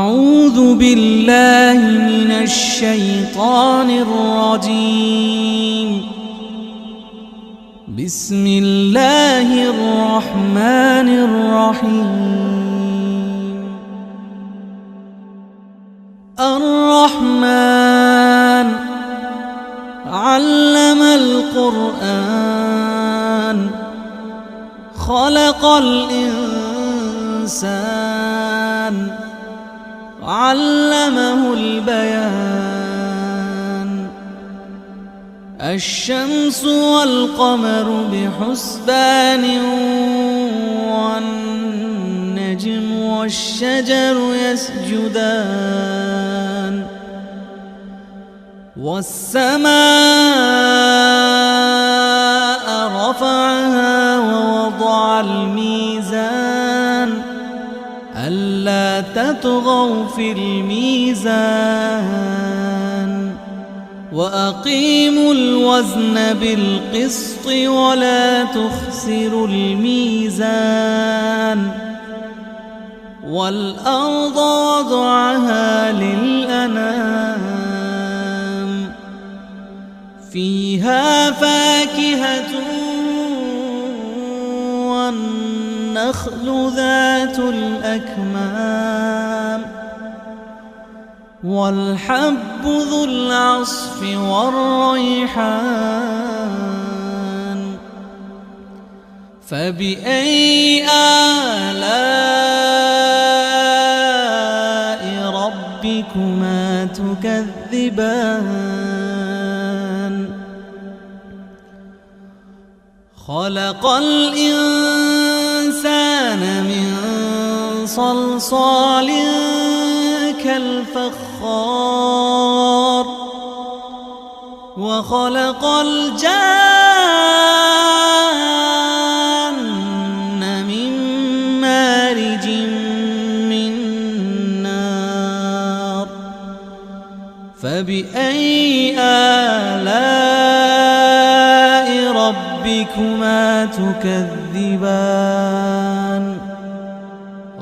أعوذ بالله من الشيطان الرجيم. بسم الله الرحمن الرحيم. الرحمن علم القرآن خلق الإنسان علمه البيان. الشمس والقمر بحسبان والنجم والشجر يسجدان والسماء رفعها ووضع الميزان ألا تطغوا في الميزان وأقيموا الوزن بالقسط ولا تخسروا الميزان. والأرض وضعها للأنام فيها فاكهة والنخل ذات الأكمام والحب ذو العصف والريحان. فبأي آلاء ربكما تكذبان؟ خلق الإنسان من صلصال كالفخار وخلق الجان من مارج من نار. فبأي آلاء ربكما تكذبان؟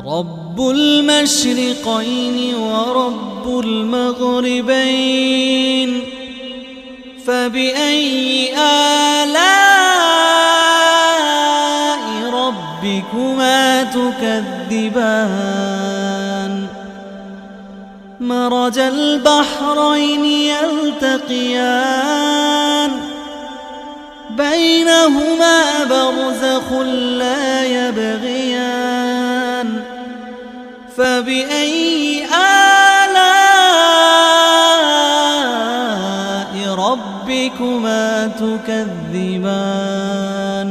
رب المشرقين ورب المغربين. فبأي آلاء ربكما تكذبان؟ مرج البحرين يلتقيان بينهما برزخ لا يبغيان. فبأي آلاء ربكما تكذبان؟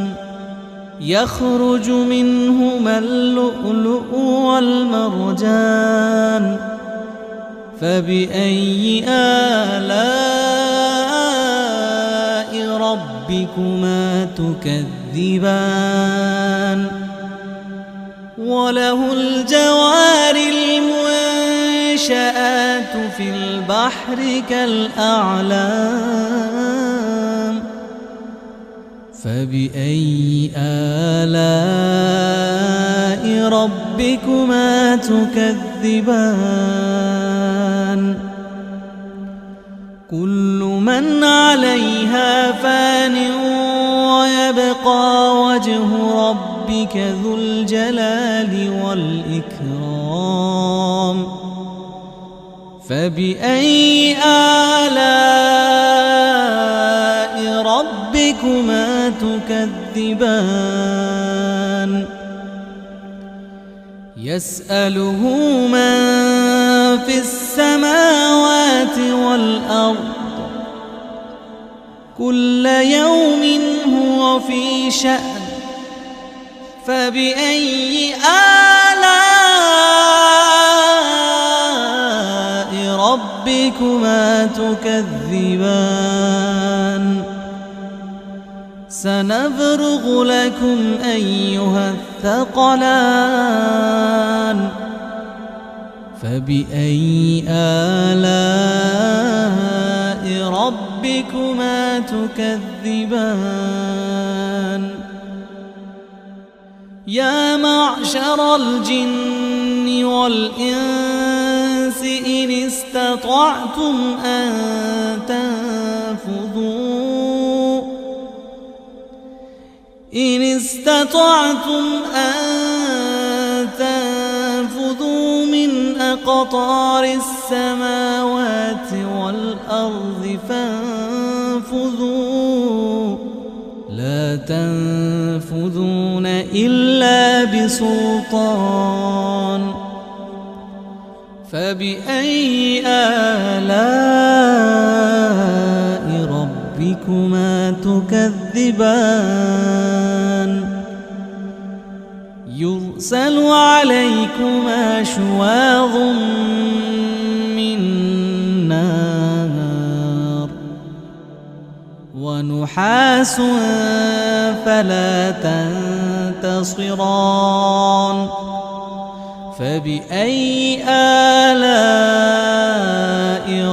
يخرج منهما اللؤلؤ والمرجان. فبأي آلاء ربكما تكذبان؟ وله الجوار المنشآت في البحر كالأعلام. فبأي آلاء ربكما تكذبان؟ كل من عليها فان ويبقى وجه ربك ذو الجلال والإكرام. فبأي آلاء ربكما تكذبان؟ يسأله من في السماوات والأرض كل يوم هو في شأن. فبأي آلاء ربكما تكذبان؟ سنفرغ لكم أيها الثقلان. فبأي آلاء ربكما تكذبان؟ يا معشر الجن والإنس استطعتم أن تنفذوا من أقطار السماوات والأرض فانفذوا لا تنفذون إلا بسلطان فبأي آلاء ربكما تكذبان يرسل عليكما شواظ من نار ونحاس فلا تنتصران فبأي آلاء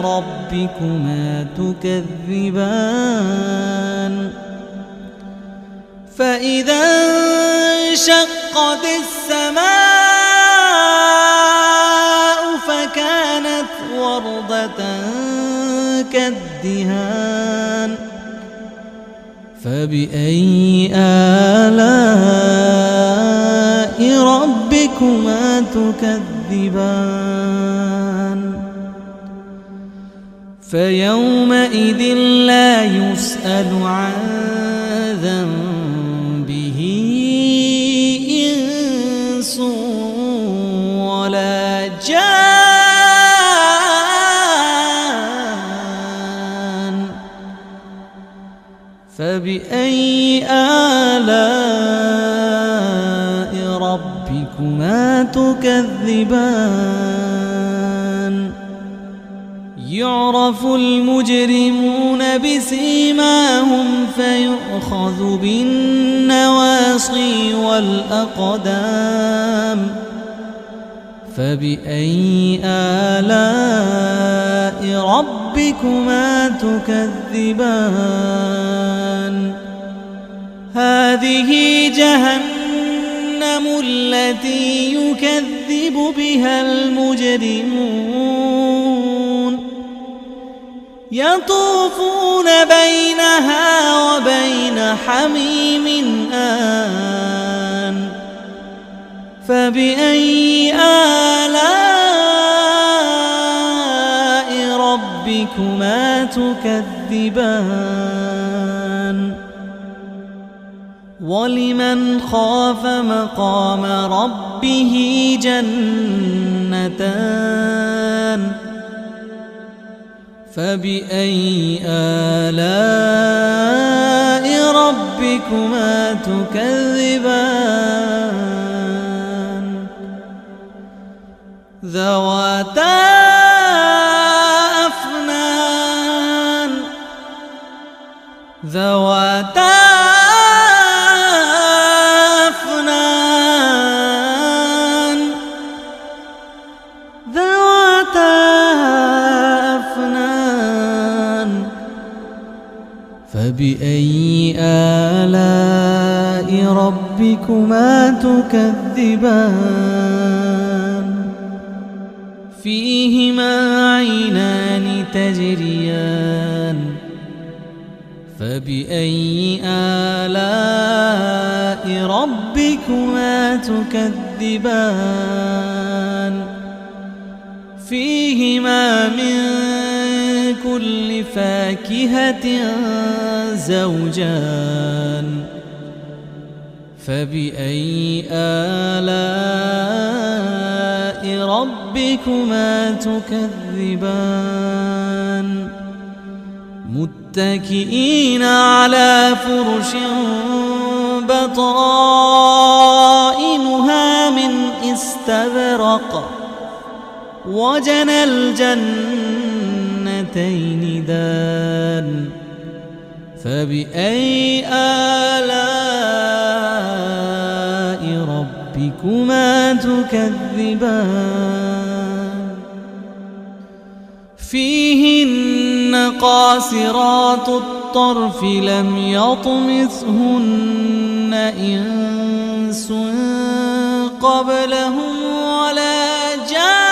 ربكما تكذبان فإذا انشقت السماء فكانت وردة كالدهان فبأي آلاء ربكما تكذبان فيومئذ لا يسأل عن ذنبه إنس ولا جان فبأي آلاء ربكما تكذبان يعرف المجرمون بسيماهم فيؤخذ بالنواصي والأقدام فبأي آلاء ربكما تكذبان هذه جهنم التي يكذب بها المجرمون يطوفون بينها وبين حميم آن فبأي آلاء ربكما تكذبان ولمن خاف مقام ربه جنتان فبأي آلاء ربكما تكذبان ذواتا أفنان فبأي آلاء ربكما تكذبان فيهما عينان تجريان فبأي آلاء ربكما تكذبان فيهما من كل فاكهة زوجان فبأي آلاء ربكما تكذبان متكئين على فرش بطائنها من استبرق وجنى الجنتين دان فبأي آلاء ربكما تكذبان فيهن قاصرات الطرف لم يطمثهن إنس قبلهم ولا جان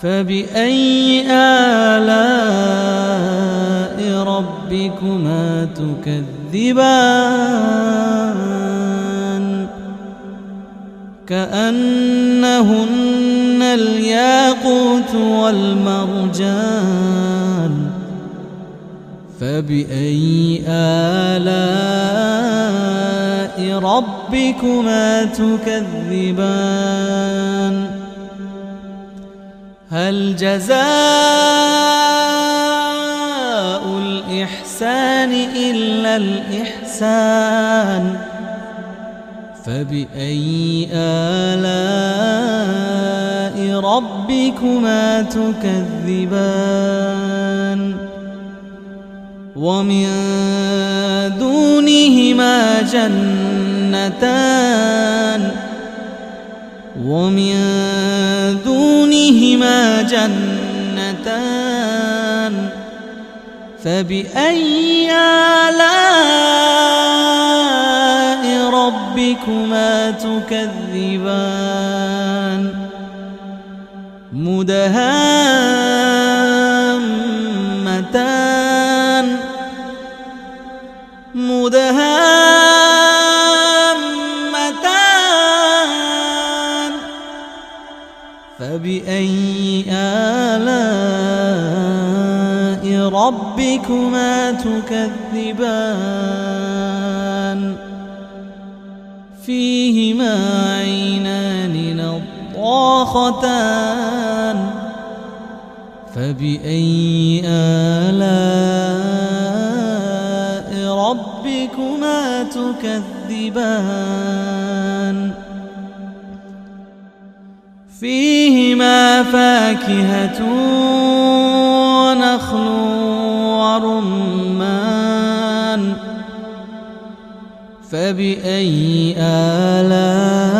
فبأي آلاء ربكما تكذبان كأنهن الياقوت والمرجان فبأي آلاء ربكما تكذبان هل جزاء الإحسان إلا الإحسان فبأي آلاء ربكما تكذبان ومن دونهما جنتان فبأي آلاء ربكما تكذبان مدهامتان فبأي آلاء ربكما تكذبان فيهما عينان نضاختان فبأي آلاء ربكما تكذبان فيهما فاكهة ونخل ورمان فبأي آلاء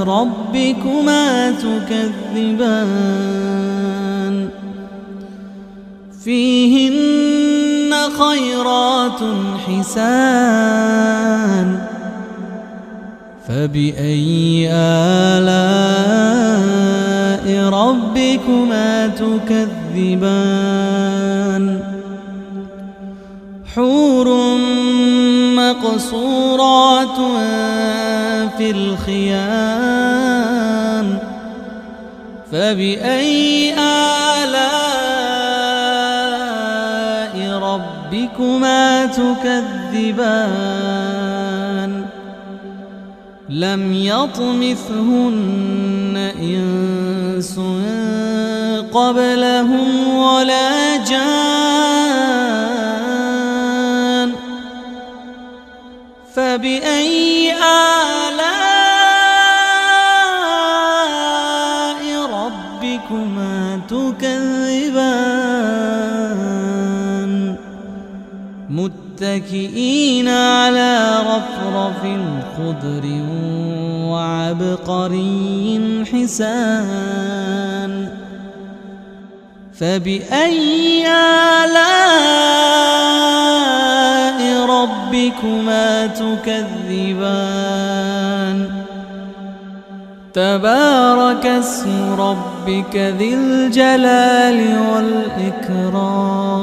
ربكما تكذبان فيهن خيرات حسان فبأي آلاء ربكما تكذبان حور مقصورات في الخيام فبأي آلاء ربكما تكذبان لم يطمثهن إنس قبلهم ولا جان فبأي آلاء ربكما تكذبان متكئين على رفرف خضر وعبقري حسان فبأي آلاء ربكما تكذبان تبارك اسم ربك ذي الجلال والإكرام